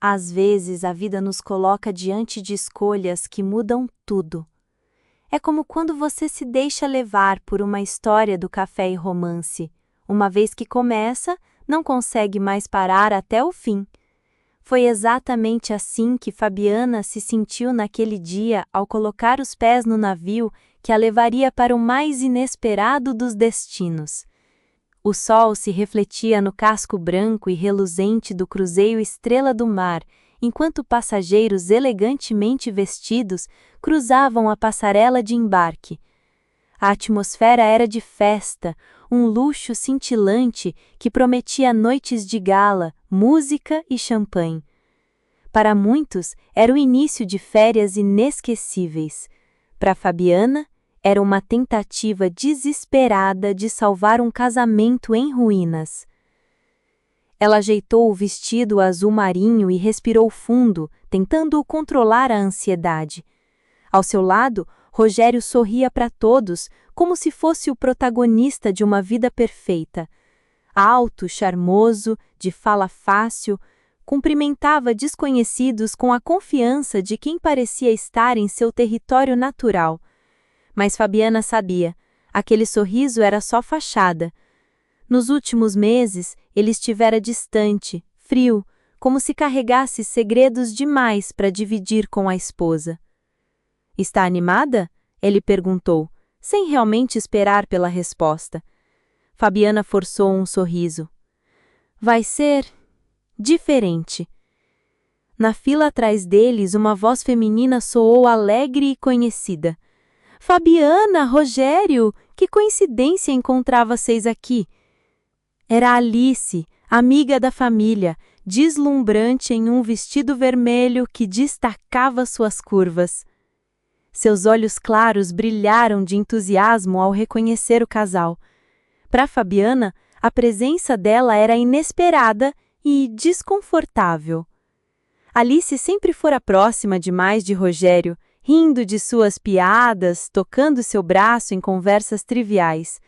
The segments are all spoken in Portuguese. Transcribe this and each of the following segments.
Às vezes, a vida nos coloca diante de escolhas que mudam tudo. É como quando você se deixa levar por uma história do café e romance. Uma vez que começa, não consegue mais parar até o fim. Foi exatamente assim que Fabiana se sentiu naquele dia ao colocar os pés no navio que a levaria para o mais inesperado dos destinos. O sol se refletia no casco branco e reluzente do cruzeiro Estrela do Mar, enquanto passageiros elegantemente vestidos cruzavam a passarela de embarque. A atmosfera era de festa, um luxo cintilante que prometia noites de gala, música e champanhe. Para muitos, era o início de férias inesquecíveis. Para Fabiana, era uma tentativa desesperada de salvar um casamento em ruínas. Ela ajeitou o vestido azul marinho e respirou fundo, tentando controlar a ansiedade. Ao seu lado, Rogério sorria para todos, como se fosse o protagonista de uma vida perfeita. Alto, charmoso, de fala fácil, cumprimentava desconhecidos com a confiança de quem parecia estar em seu território natural. Mas Fabiana sabia, aquele sorriso era só fachada. Nos últimos meses, ele estivera distante, frio, como se carregasse segredos demais para dividir com a esposa. Está animada? Ele perguntou, sem realmente esperar pela resposta. Fabiana forçou um sorriso. Vai ser diferente. Na fila atrás deles, uma voz feminina soou alegre e conhecida. Fabiana, Rogério, que coincidência encontrar vocês aqui. Era Alice, amiga da família, deslumbrante em um vestido vermelho que destacava suas curvas. Seus olhos claros brilharam de entusiasmo ao reconhecer o casal. Para Fabiana, a presença dela era inesperada e desconfortável. Alice sempre fora próxima demais de Rogério, rindo de suas piadas, tocando seu braço em conversas triviais.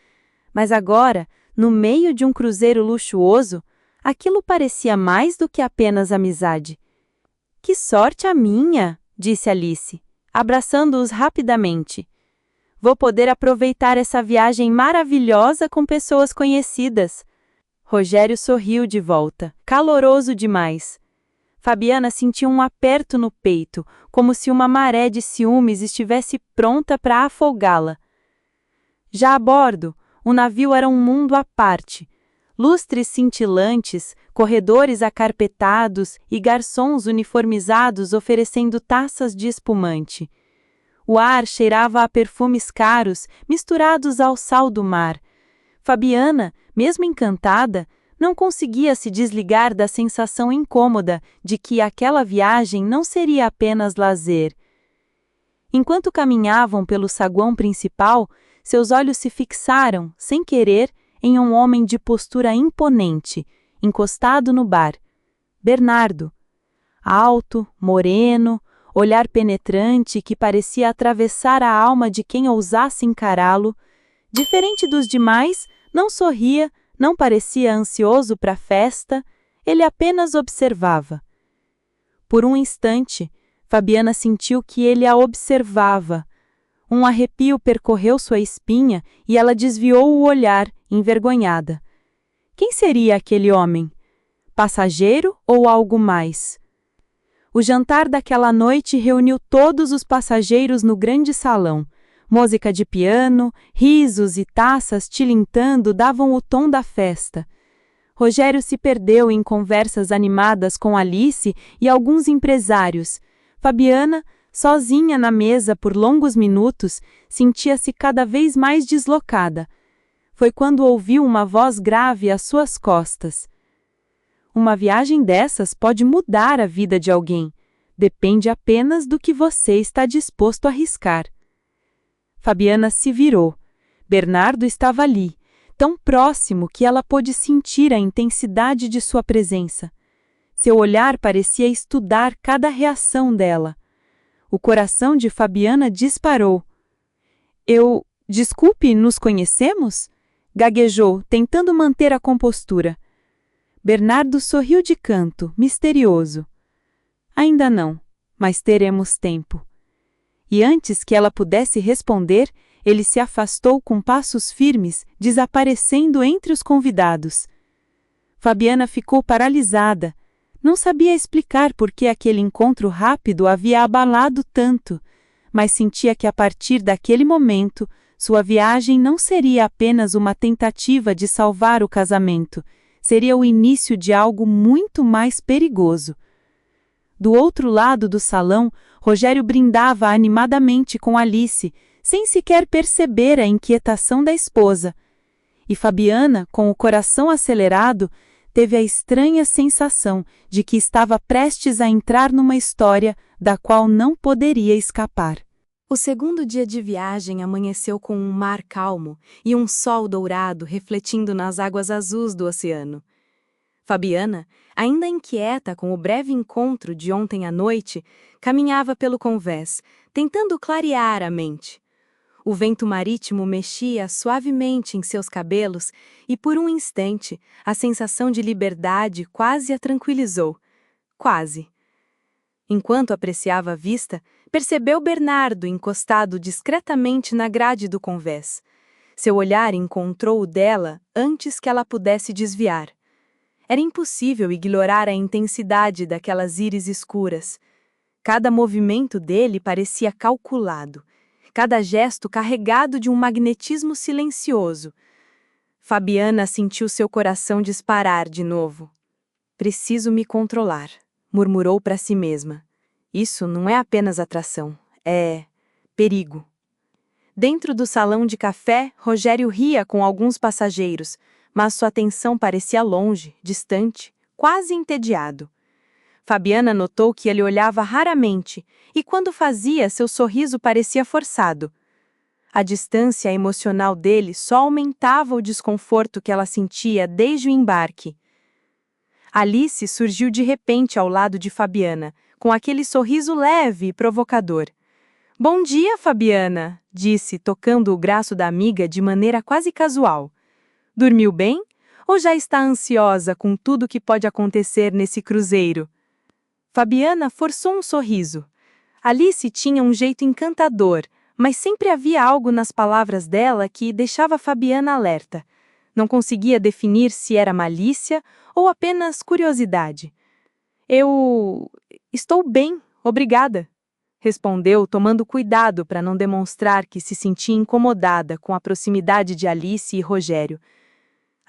Mas agora, no meio de um cruzeiro luxuoso, aquilo parecia mais do que apenas amizade. Que sorte a minha, disse Alice, abraçando-os rapidamente. Vou poder aproveitar essa viagem maravilhosa com pessoas conhecidas. Rogério sorriu de volta, caloroso demais. Fabiana sentiu um aperto no peito, como se uma maré de ciúmes estivesse pronta para afogá-la. Já a bordo, o navio era um mundo à parte. Lustres cintilantes, corredores acarpetados e garçons uniformizados oferecendo taças de espumante. O ar cheirava a perfumes caros, misturados ao sal do mar. Fabiana, mesmo encantada, não conseguia se desligar da sensação incômoda de que aquela viagem não seria apenas lazer. Enquanto caminhavam pelo saguão principal, seus olhos se fixaram, sem querer, em um homem de postura imponente, encostado no bar. Bernardo. Alto, moreno, olhar penetrante que parecia atravessar a alma de quem ousasse encará-lo. Diferente dos demais, não sorria, não parecia ansioso para a festa, ele apenas observava. Por um instante, Fabiana sentiu que ele a observava. Um arrepio percorreu sua espinha e ela desviou o olhar, envergonhada. Quem seria aquele homem? Passageiro ou algo mais? O jantar daquela noite reuniu todos os passageiros no grande salão. Música de piano, risos e taças tilintando davam o tom da festa. Rogério se perdeu em conversas animadas com Alice e alguns empresários. Fabiana, sozinha na mesa por longos minutos, sentia-se cada vez mais deslocada. Foi quando ouviu uma voz grave às suas costas. Uma viagem dessas pode mudar a vida de alguém. Depende apenas do que você está disposto a arriscar. Fabiana se virou. Bernardo estava ali, tão próximo que ela pôde sentir a intensidade de sua presença. Seu olhar parecia estudar cada reação dela. O coração de Fabiana disparou. Desculpe, nos conhecemos? Gaguejou, tentando manter a compostura. Bernardo sorriu de canto, misterioso. Ainda não, mas teremos tempo. E antes que ela pudesse responder, ele se afastou com passos firmes, desaparecendo entre os convidados. Fabiana ficou paralisada. Não sabia explicar por que aquele encontro rápido havia abalado tanto, mas sentia que a partir daquele momento, sua viagem não seria apenas uma tentativa de salvar o casamento, seria o início de algo muito mais perigoso. Do outro lado do salão, Rogério brindava animadamente com Alice, sem sequer perceber a inquietação da esposa. E Fabiana, com o coração acelerado, teve a estranha sensação de que estava prestes a entrar numa história da qual não poderia escapar. O segundo dia de viagem amanheceu com um mar calmo e um sol dourado refletindo nas águas azuis do oceano. Fabiana, ainda inquieta com o breve encontro de ontem à noite, caminhava pelo convés, tentando clarear a mente. O vento marítimo mexia suavemente em seus cabelos e, por um instante, a sensação de liberdade quase a tranquilizou. Quase. Enquanto apreciava a vista, percebeu Bernardo encostado discretamente na grade do convés. Seu olhar encontrou o dela antes que ela pudesse desviar. Era impossível ignorar a intensidade daquelas íris escuras. Cada movimento dele parecia calculado, cada gesto carregado de um magnetismo silencioso. Fabiana sentiu seu coração disparar de novo. Preciso me controlar, murmurou para si mesma. Isso não é apenas atração, é perigo. Dentro do salão de café, Rogério ria com alguns passageiros, mas sua atenção parecia longe, distante, quase entediado. Fabiana notou que ele olhava raramente, e quando fazia, seu sorriso parecia forçado. A distância emocional dele só aumentava o desconforto que ela sentia desde o embarque. Alice surgiu de repente ao lado de Fabiana, com aquele sorriso leve e provocador. "Bom dia, Fabiana", disse, tocando o braço da amiga de maneira quase casual. "Dormiu bem? Ou já está ansiosa com tudo que pode acontecer nesse cruzeiro?" Fabiana forçou um sorriso. Alice tinha um jeito encantador, mas sempre havia algo nas palavras dela que deixava Fabiana alerta. Não conseguia definir se era malícia ou apenas curiosidade. "Eu estou bem, obrigada", respondeu, tomando cuidado para não demonstrar que se sentia incomodada com a proximidade de Alice e Rogério.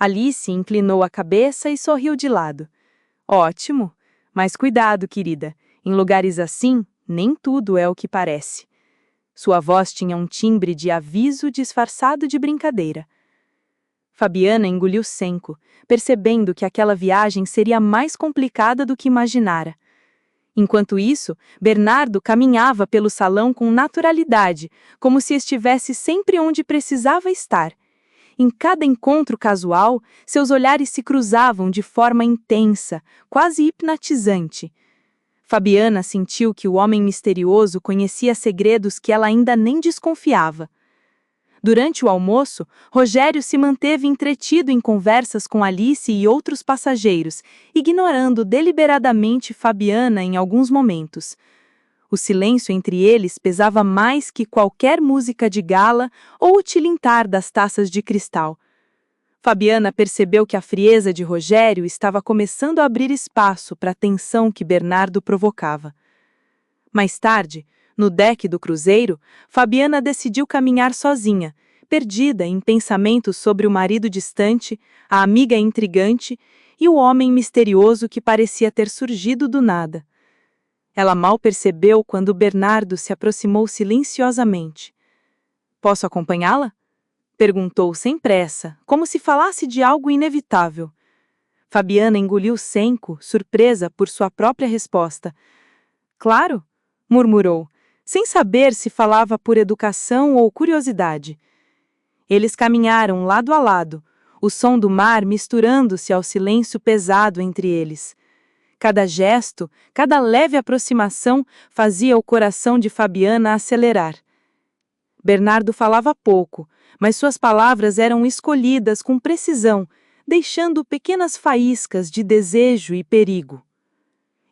Alice inclinou a cabeça e sorriu de lado. "Ótimo, mas cuidado, querida. Em lugares assim, nem tudo é o que parece." Sua voz tinha um timbre de aviso disfarçado de brincadeira. Fabiana engoliu seco, percebendo que aquela viagem seria mais complicada do que imaginara. Enquanto isso, Bernardo caminhava pelo salão com naturalidade, como se estivesse sempre onde precisava estar. Em cada encontro casual, seus olhares se cruzavam de forma intensa, quase hipnotizante. Fabiana sentiu que o homem misterioso conhecia segredos que ela ainda nem desconfiava. Durante o almoço, Rogério se manteve entretido em conversas com Alice e outros passageiros, ignorando deliberadamente Fabiana em alguns momentos. O silêncio entre eles pesava mais que qualquer música de gala ou o tilintar das taças de cristal. Fabiana percebeu que a frieza de Rogério estava começando a abrir espaço para a tensão que Bernardo provocava. Mais tarde, no deck do cruzeiro, Fabiana decidiu caminhar sozinha, perdida em pensamentos sobre o marido distante, a amiga intrigante e o homem misterioso que parecia ter surgido do nada. Ela mal percebeu quando Bernardo se aproximou silenciosamente. "Posso acompanhá-la?" perguntou sem pressa, como se falasse de algo inevitável. Fabiana engoliu seco, surpresa por sua própria resposta. "Claro", murmurou, sem saber se falava por educação ou curiosidade. Eles caminharam lado a lado, o som do mar misturando-se ao silêncio pesado entre eles. Cada gesto, cada leve aproximação fazia o coração de Fabiana acelerar. Bernardo falava pouco, mas suas palavras eram escolhidas com precisão, deixando pequenas faíscas de desejo e perigo.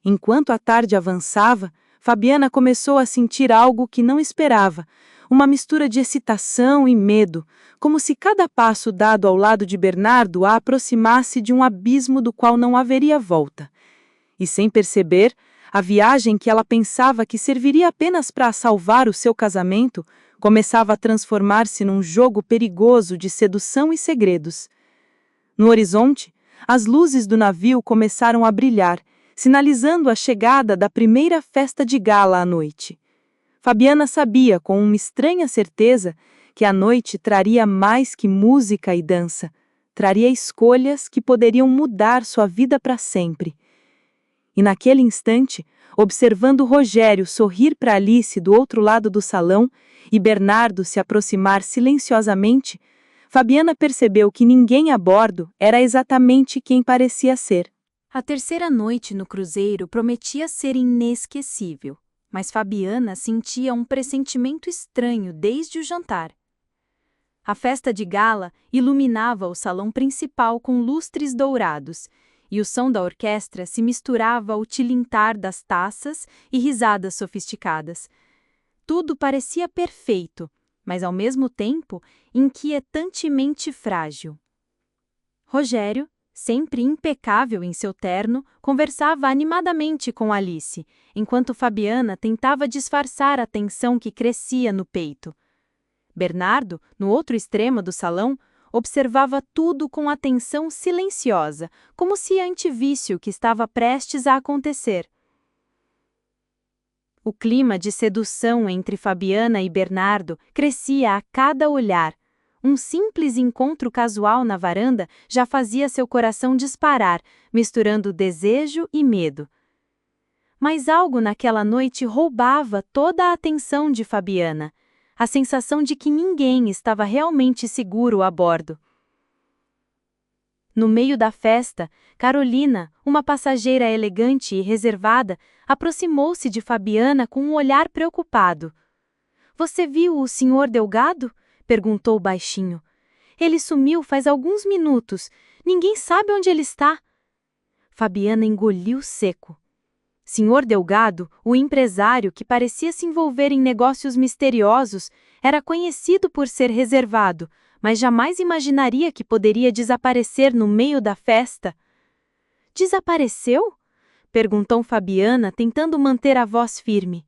Enquanto a tarde avançava, Fabiana começou a sentir algo que não esperava, uma mistura de excitação e medo, como se cada passo dado ao lado de Bernardo a aproximasse de um abismo do qual não haveria volta. E sem perceber, a viagem que ela pensava que serviria apenas para salvar o seu casamento começava a transformar-se num jogo perigoso de sedução e segredos. No horizonte, as luzes do navio começaram a brilhar, sinalizando a chegada da primeira festa de gala à noite. Fabiana sabia com uma estranha certeza que a noite traria mais que música e dança, traria escolhas que poderiam mudar sua vida para sempre. E naquele instante, observando Rogério sorrir para Alice do outro lado do salão e Bernardo se aproximar silenciosamente, Fabiana percebeu que ninguém a bordo era exatamente quem parecia ser. A terceira noite no cruzeiro prometia ser inesquecível, mas Fabiana sentia um pressentimento estranho desde o jantar. A festa de gala iluminava o salão principal com lustres dourados, e o som da orquestra se misturava ao tilintar das taças e risadas sofisticadas. Tudo parecia perfeito, mas ao mesmo tempo inquietantemente frágil. Rogério, sempre impecável em seu terno, conversava animadamente com Alice, enquanto Fabiana tentava disfarçar a tensão que crescia no peito. Bernardo, no outro extremo do salão, observava tudo com atenção silenciosa, como se antevisse o que estava prestes a acontecer. O clima de sedução entre Fabiana e Bernardo crescia a cada olhar. Um simples encontro casual na varanda já fazia seu coração disparar, misturando desejo e medo. Mas algo naquela noite roubava toda a atenção de Fabiana, a sensação de que ninguém estava realmente seguro a bordo. No meio da festa, Carolina, uma passageira elegante e reservada, aproximou-se de Fabiana com um olhar preocupado. "Você viu o Sr. Delgado?" perguntou baixinho. "Ele sumiu faz alguns minutos. Ninguém sabe onde ele está." Fabiana engoliu seco. Sr. Delgado, o empresário que parecia se envolver em negócios misteriosos, era conhecido por ser reservado, mas jamais imaginaria que poderia desaparecer no meio da festa. "Desapareceu?" perguntou Fabiana, tentando manter a voz firme.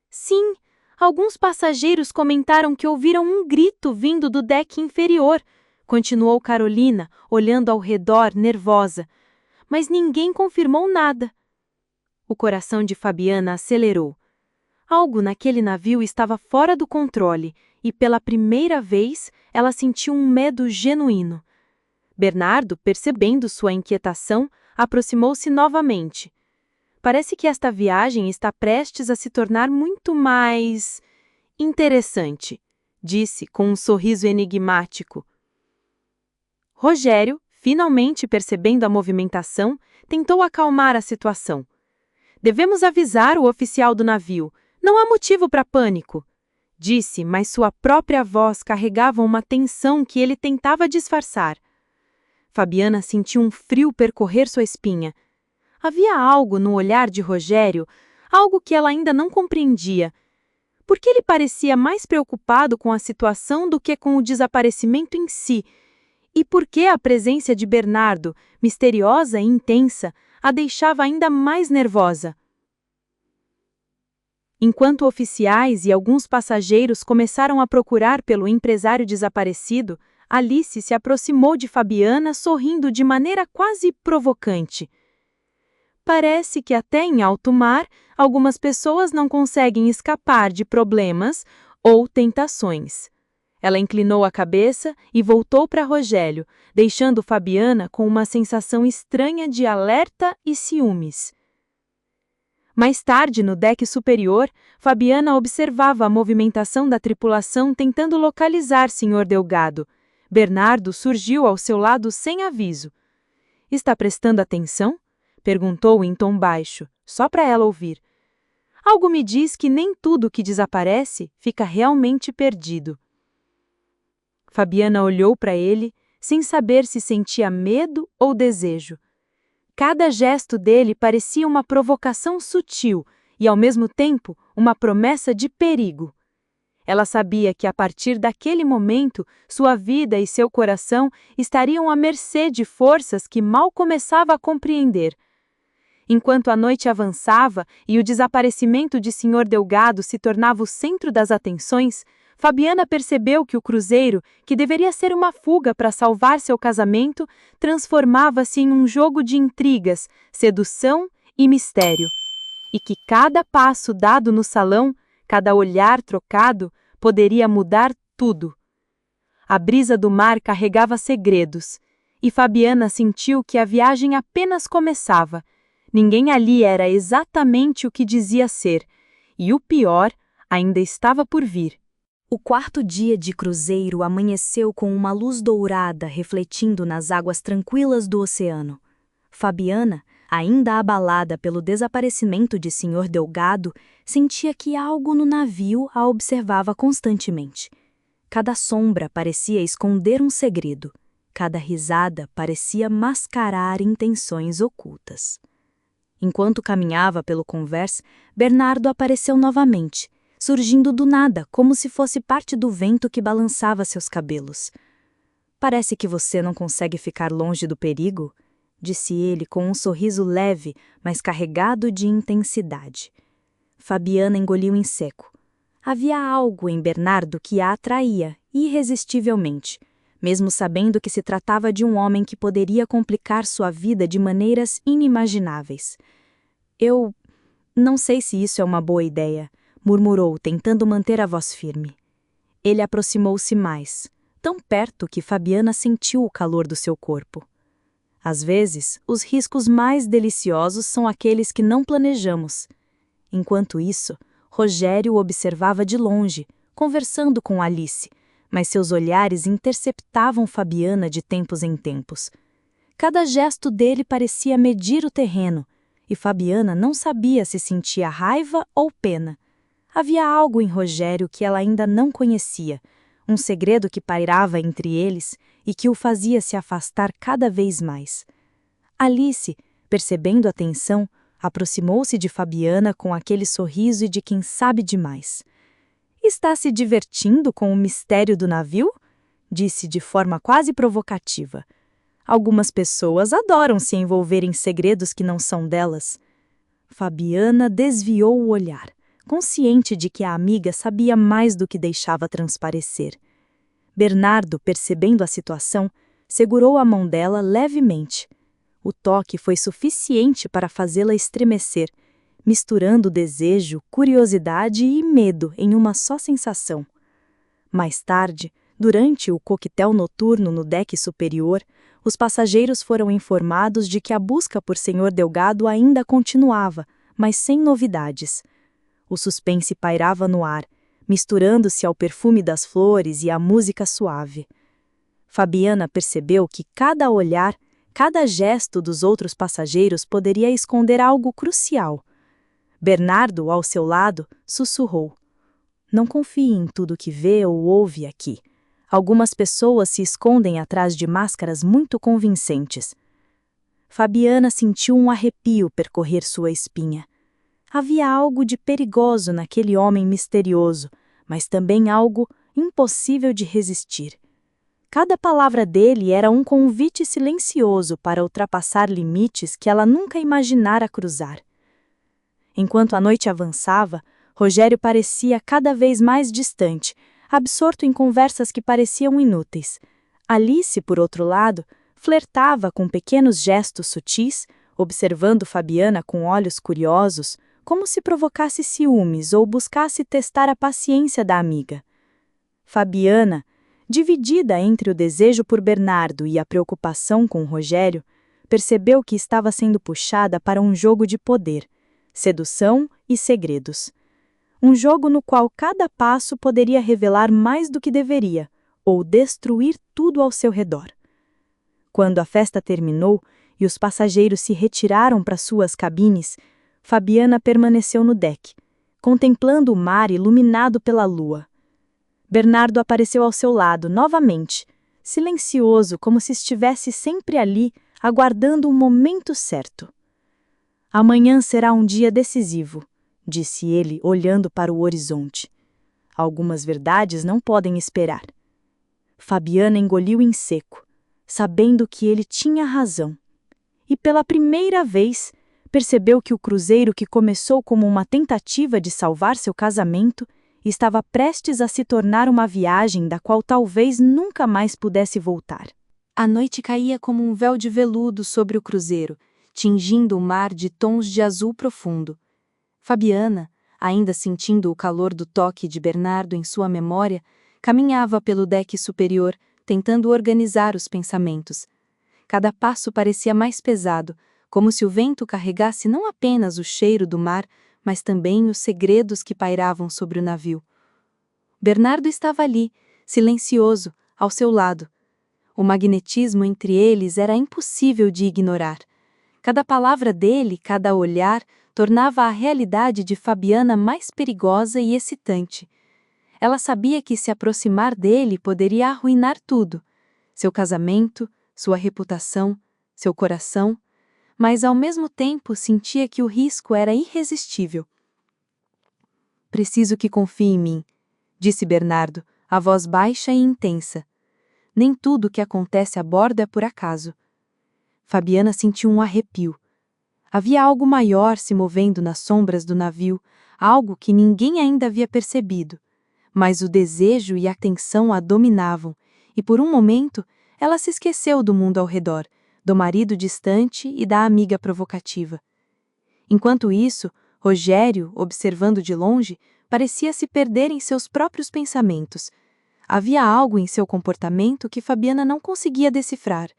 "Sim, alguns passageiros comentaram que ouviram um grito vindo do deck inferior", continuou Carolina, olhando ao redor, nervosa. "Mas ninguém confirmou nada." O coração de Fabiana acelerou. Algo naquele navio estava fora do controle e, pela primeira vez, ela sentiu um medo genuíno. Bernardo, percebendo sua inquietação, aproximou-se novamente. "Parece que esta viagem está prestes a se tornar muito mais interessante", disse com um sorriso enigmático. Rogério, finalmente percebendo a movimentação, tentou acalmar a situação. "Devemos avisar o oficial do navio. Não há motivo para pânico", disse, mas sua própria voz carregava uma tensão que ele tentava disfarçar. Fabiana sentiu um frio percorrer sua espinha. Havia algo no olhar de Rogério, algo que ela ainda não compreendia. Por que ele parecia mais preocupado com a situação do que com o desaparecimento em si? E por que a presença de Bernardo, misteriosa e intensa, a deixava ainda mais nervosa? Enquanto oficiais e alguns passageiros começaram a procurar pelo empresário desaparecido, Alice se aproximou de Fabiana sorrindo de maneira quase provocante. "Parece que até em alto mar, algumas pessoas não conseguem escapar de problemas ou tentações." Ela inclinou a cabeça e voltou para Rogério, deixando Fabiana com uma sensação estranha de alerta e ciúmes. Mais tarde, no deck superior, Fabiana observava a movimentação da tripulação tentando localizar Sr. Delgado. Bernardo surgiu ao seu lado sem aviso. "Está prestando atenção?" perguntou em tom baixo, só para ela ouvir. "Algo me diz que nem tudo que desaparece fica realmente perdido." Fabiana olhou para ele, sem saber se sentia medo ou desejo. Cada gesto dele parecia uma provocação sutil e, ao mesmo tempo, uma promessa de perigo. Ela sabia que, a partir daquele momento, sua vida e seu coração estariam à mercê de forças que mal começava a compreender. Enquanto a noite avançava e o desaparecimento de Sr. Delgado se tornava o centro das atenções, Fabiana percebeu que o cruzeiro, que deveria ser uma fuga para salvar seu casamento, transformava-se em um jogo de intrigas, sedução e mistério. E que cada passo dado no salão, cada olhar trocado, poderia mudar tudo. A brisa do mar carregava segredos, e Fabiana sentiu que a viagem apenas começava. Ninguém ali era exatamente o que dizia ser, e o pior ainda estava por vir. O quarto dia de cruzeiro amanheceu com uma luz dourada refletindo nas águas tranquilas do oceano. Fabiana, ainda abalada pelo desaparecimento de Sr. Delgado, sentia que algo no navio a observava constantemente. Cada sombra parecia esconder um segredo. Cada risada parecia mascarar intenções ocultas. Enquanto caminhava pelo convés, Bernardo apareceu novamente, surgindo do nada, como se fosse parte do vento que balançava seus cabelos. "Parece que você não consegue ficar longe do perigo", disse ele com um sorriso leve, mas carregado de intensidade. Fabiana engoliu em seco. Havia algo em Bernardo que a atraía, irresistivelmente, mesmo sabendo que se tratava de um homem que poderia complicar sua vida de maneiras inimagináveis. "Eu não sei se isso é uma boa ideia", murmurou, tentando manter a voz firme. Ele aproximou-se mais, tão perto que Fabiana sentiu o calor do seu corpo. Às vezes, os riscos mais deliciosos são aqueles que não planejamos. Enquanto isso, Rogério observava de longe, conversando com Alice, mas seus olhares interceptavam Fabiana de tempos em tempos. Cada gesto dele parecia medir o terreno, e Fabiana não sabia se sentia raiva ou pena. Havia algo em Rogério que ela ainda não conhecia, um segredo que pairava entre eles e que o fazia se afastar cada vez mais. Alice, percebendo a tensão, aproximou-se de Fabiana com aquele sorriso de quem sabe demais. "Está se divertindo com o mistério do navio?" disse de forma quase provocativa. "Algumas pessoas adoram se envolver em segredos que não são delas." Fabiana desviou o olhar, consciente de que a amiga sabia mais do que deixava transparecer. Bernardo, percebendo a situação, segurou a mão dela levemente. O toque foi suficiente para fazê-la estremecer, misturando desejo, curiosidade e medo em uma só sensação. Mais tarde, durante o coquetel noturno no deck superior, os passageiros foram informados de que a busca por Sr. Delgado ainda continuava, mas sem novidades. O suspense pairava no ar, misturando-se ao perfume das flores e à música suave. Fabiana percebeu que cada olhar, cada gesto dos outros passageiros poderia esconder algo crucial. Bernardo, ao seu lado, sussurrou: "Não confie em tudo que vê ou ouve aqui. Algumas pessoas se escondem atrás de máscaras muito convincentes." Fabiana sentiu um arrepio percorrer sua espinha. Havia algo de perigoso naquele homem misterioso, mas também algo impossível de resistir. Cada palavra dele era um convite silencioso para ultrapassar limites que ela nunca imaginara cruzar. Enquanto a noite avançava, Rogério parecia cada vez mais distante, absorto em conversas que pareciam inúteis. Alice, por outro lado, flertava com pequenos gestos sutis, observando Fabiana com olhos curiosos, como se provocasse ciúmes ou buscasse testar a paciência da amiga. Fabiana, dividida entre o desejo por Bernardo e a preocupação com Rogério, percebeu que estava sendo puxada para um jogo de poder, sedução e segredos. Um jogo no qual cada passo poderia revelar mais do que deveria, ou destruir tudo ao seu redor. Quando a festa terminou e os passageiros se retiraram para suas cabines, Fabiana permaneceu no deck, contemplando o mar iluminado pela lua. Bernardo apareceu ao seu lado novamente, silencioso como se estivesse sempre ali, aguardando o momento certo. Amanhã será um dia decisivo, disse ele, olhando para o horizonte. Algumas verdades não podem esperar. Fabiana engoliu em seco, sabendo que ele tinha razão. E pela primeira vez, percebeu que o cruzeiro que começou como uma tentativa de salvar seu casamento estava prestes a se tornar uma viagem da qual talvez nunca mais pudesse voltar. A noite caía como um véu de veludo sobre o cruzeiro, tingindo o mar de tons de azul profundo. Fabiana, ainda sentindo o calor do toque de Bernardo em sua memória, caminhava pelo deck superior, tentando organizar os pensamentos. Cada passo parecia mais pesado, como se o vento carregasse não apenas o cheiro do mar, mas também os segredos que pairavam sobre o navio. Bernardo estava ali, silencioso, ao seu lado. O magnetismo entre eles era impossível de ignorar. Cada palavra dele, cada olhar, tornava a realidade de Fabiana mais perigosa e excitante. Ela sabia que se aproximar dele poderia arruinar tudo: seu casamento, sua reputação, seu coração, mas ao mesmo tempo sentia que o risco era irresistível. "Preciso que confie em mim", disse Bernardo, a voz baixa e intensa. "Nem tudo o que acontece a bordo é por acaso." Fabiana sentiu um arrepio. Havia algo maior se movendo nas sombras do navio, algo que ninguém ainda havia percebido. Mas o desejo e a tensão a dominavam, e por um momento ela se esqueceu do mundo ao redor, do marido distante e da amiga provocativa. Enquanto isso, Rogério, observando de longe, parecia se perder em seus próprios pensamentos. Havia algo em seu comportamento que Fabiana não conseguia decifrar.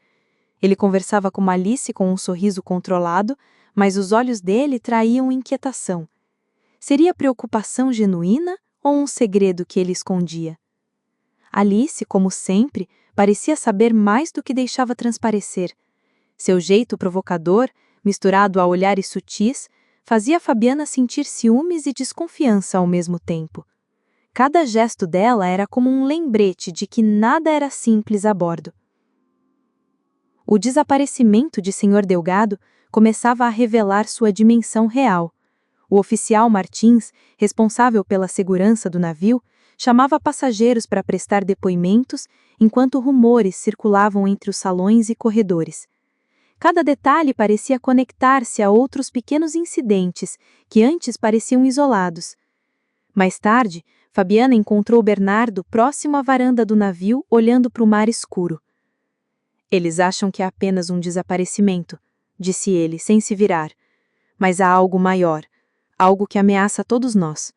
Ele conversava com Alice com um sorriso controlado, mas os olhos dele traíam inquietação. Seria preocupação genuína ou um segredo que ele escondia? Alice, como sempre, parecia saber mais do que deixava transparecer. Seu jeito provocador, misturado a olhares sutis, fazia Fabiana sentir ciúmes e desconfiança ao mesmo tempo. Cada gesto dela era como um lembrete de que nada era simples a bordo. O desaparecimento de Sr. Delgado começava a revelar sua dimensão real. O oficial Martins, responsável pela segurança do navio, chamava passageiros para prestar depoimentos, enquanto rumores circulavam entre os salões e corredores. Cada detalhe parecia conectar-se a outros pequenos incidentes que antes pareciam isolados. Mais tarde, Fabiana encontrou Bernardo próximo à varanda do navio, olhando para o mar escuro. "Eles acham que é apenas um desaparecimento", disse ele, sem se virar. "Mas há algo maior, algo que ameaça todos nós."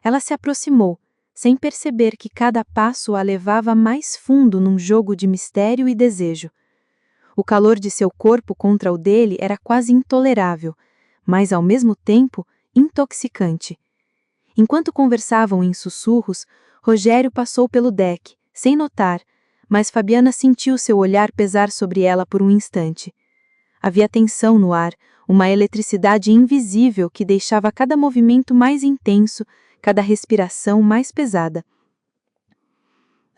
Ela se aproximou, sem perceber que cada passo a levava mais fundo num jogo de mistério e desejo. O calor de seu corpo contra o dele era quase intolerável, mas ao mesmo tempo intoxicante. Enquanto conversavam em sussurros, Rogério passou pelo deck, sem notar, mas Fabiana sentiu seu olhar pesar sobre ela por um instante. Havia tensão no ar, uma eletricidade invisível que deixava cada movimento mais intenso, cada respiração mais pesada.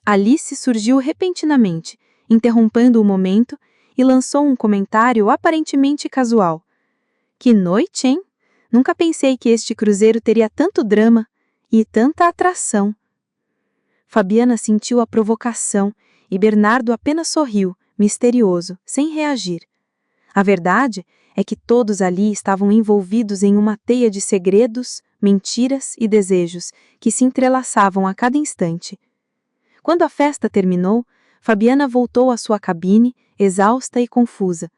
Alice surgiu repentinamente, interrompendo o momento, e lançou um comentário aparentemente casual. "Que noite, hein? Nunca pensei que este cruzeiro teria tanto drama e tanta atração." Fabiana sentiu a provocação e Bernardo apenas sorriu, misterioso, sem reagir. A verdade é que todos ali estavam envolvidos em uma teia de segredos, mentiras e desejos que se entrelaçavam a cada instante. Quando a festa terminou, Fabiana voltou à sua cabine, exausta e confusa.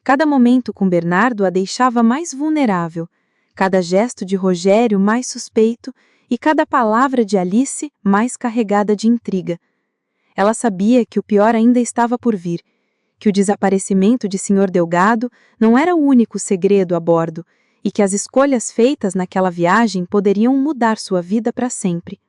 Cada momento com Bernardo a deixava mais vulnerável, cada gesto de Rogério mais suspeito e cada palavra de Alice mais carregada de intriga. Ela sabia que o pior ainda estava por vir, que o desaparecimento de Sr. Delgado não era o único segredo a bordo e que as escolhas feitas naquela viagem poderiam mudar sua vida para sempre.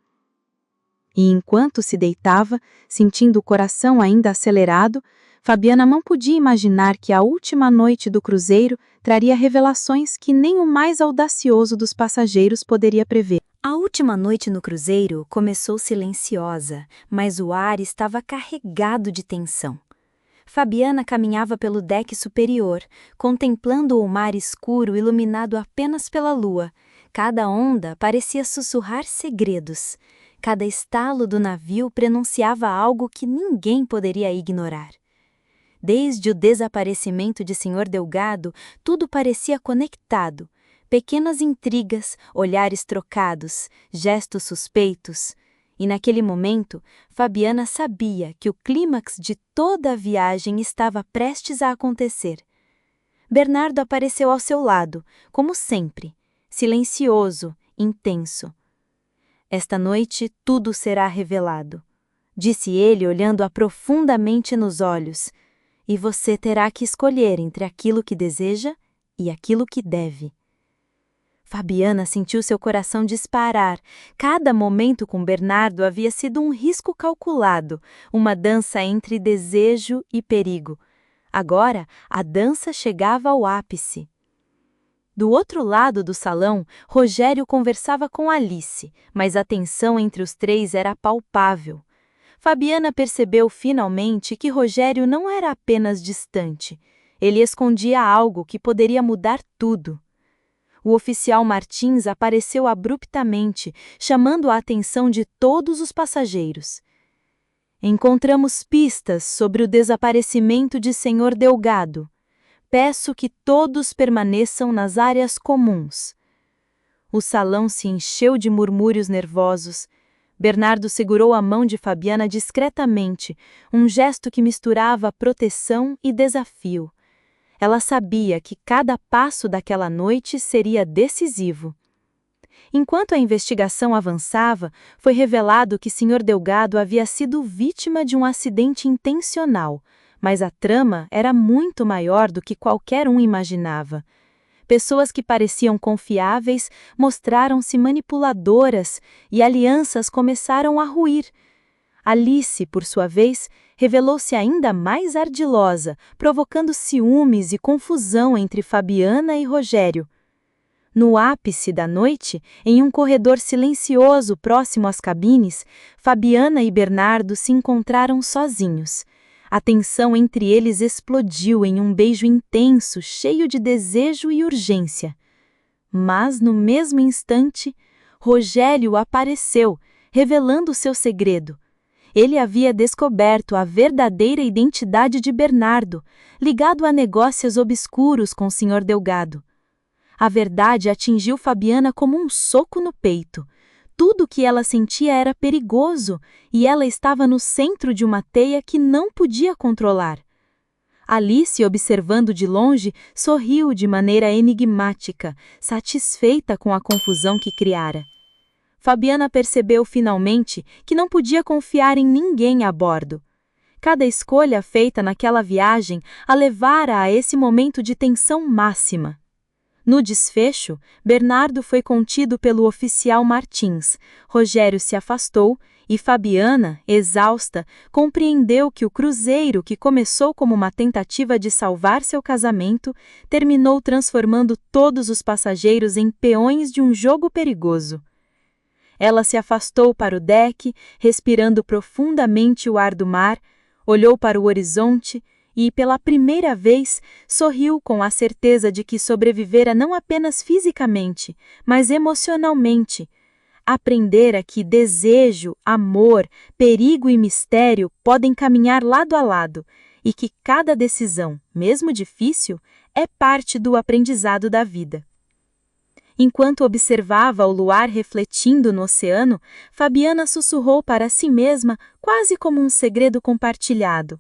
E enquanto se deitava, sentindo o coração ainda acelerado, Fabiana não podia imaginar que a última noite do cruzeiro traria revelações que nem o mais audacioso dos passageiros poderia prever. A última noite no cruzeiro começou silenciosa, mas o ar estava carregado de tensão. Fabiana caminhava pelo deck superior, contemplando o mar escuro iluminado apenas pela lua. Cada onda parecia sussurrar segredos. Cada estalo do navio prenunciava algo que ninguém poderia ignorar. Desde o desaparecimento de Sr. Delgado, tudo parecia conectado. Pequenas intrigas, olhares trocados, gestos suspeitos. E naquele momento, Fabiana sabia que o clímax de toda a viagem estava prestes a acontecer. Bernardo apareceu ao seu lado, como sempre, silencioso, intenso. Esta noite tudo será revelado, disse ele olhando-a profundamente nos olhos, e você terá que escolher entre aquilo que deseja e aquilo que deve. Fabiana sentiu seu coração disparar. Cada momento com Bernardo havia sido um risco calculado, uma dança entre desejo e perigo. Agora, a dança chegava ao ápice. Do outro lado do salão, Rogério conversava com Alice, mas a tensão entre os três era palpável. Fabiana percebeu finalmente que Rogério não era apenas distante. Ele escondia algo que poderia mudar tudo. O oficial Martins apareceu abruptamente, chamando a atenção de todos os passageiros. Encontramos pistas sobre o desaparecimento de Sr. Delgado. Peço que todos permaneçam nas áreas comuns. O salão se encheu de murmúrios nervosos. Bernardo segurou a mão de Fabiana discretamente, um gesto que misturava proteção e desafio. Ela sabia que cada passo daquela noite seria decisivo. Enquanto a investigação avançava, foi revelado que Sr. Delgado havia sido vítima de um acidente intencional, mas a trama era muito maior do que qualquer um imaginava. Pessoas que pareciam confiáveis mostraram-se manipuladoras e alianças começaram a ruir. Alice, por sua vez, revelou-se ainda mais ardilosa, provocando ciúmes e confusão entre Fabiana e Rogério. No ápice da noite, em um corredor silencioso próximo às cabines, Fabiana e Bernardo se encontraram sozinhos. A tensão entre eles explodiu em um beijo intenso, cheio de desejo e urgência. Mas, no mesmo instante, Rogério apareceu, revelando seu segredo. Ele havia descoberto a verdadeira identidade de Bernardo, ligado a negócios obscuros com o Sr. Delgado. A verdade atingiu Fabiana como um soco no peito. Tudo o que ela sentia era perigoso, e ela estava no centro de uma teia que não podia controlar. Alice, observando de longe, sorriu de maneira enigmática, satisfeita com a confusão que criara. Fabiana percebeu finalmente que não podia confiar em ninguém a bordo. Cada escolha feita naquela viagem a levara a esse momento de tensão máxima. No desfecho, Bernardo foi contido pelo oficial Martins, Rogério se afastou e Fabiana, exausta, compreendeu que o cruzeiro que começou como uma tentativa de salvar seu casamento terminou transformando todos os passageiros em peões de um jogo perigoso. Ela se afastou para o deck, respirando profundamente o ar do mar, olhou para o horizonte e, pela primeira vez, sorriu com a certeza de que sobrevivera não apenas fisicamente, mas emocionalmente. Aprendera que desejo, amor, perigo e mistério podem caminhar lado a lado e que cada decisão, mesmo difícil, é parte do aprendizado da vida. Enquanto observava o luar refletindo no oceano, Fabiana sussurrou para si mesma, quase como um segredo compartilhado.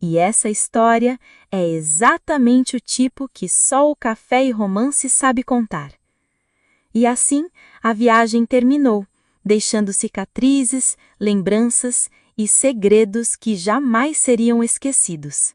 E essa história é exatamente o tipo que só o Café e Romance sabe contar. E assim, a viagem terminou, deixando cicatrizes, lembranças e segredos que jamais seriam esquecidos.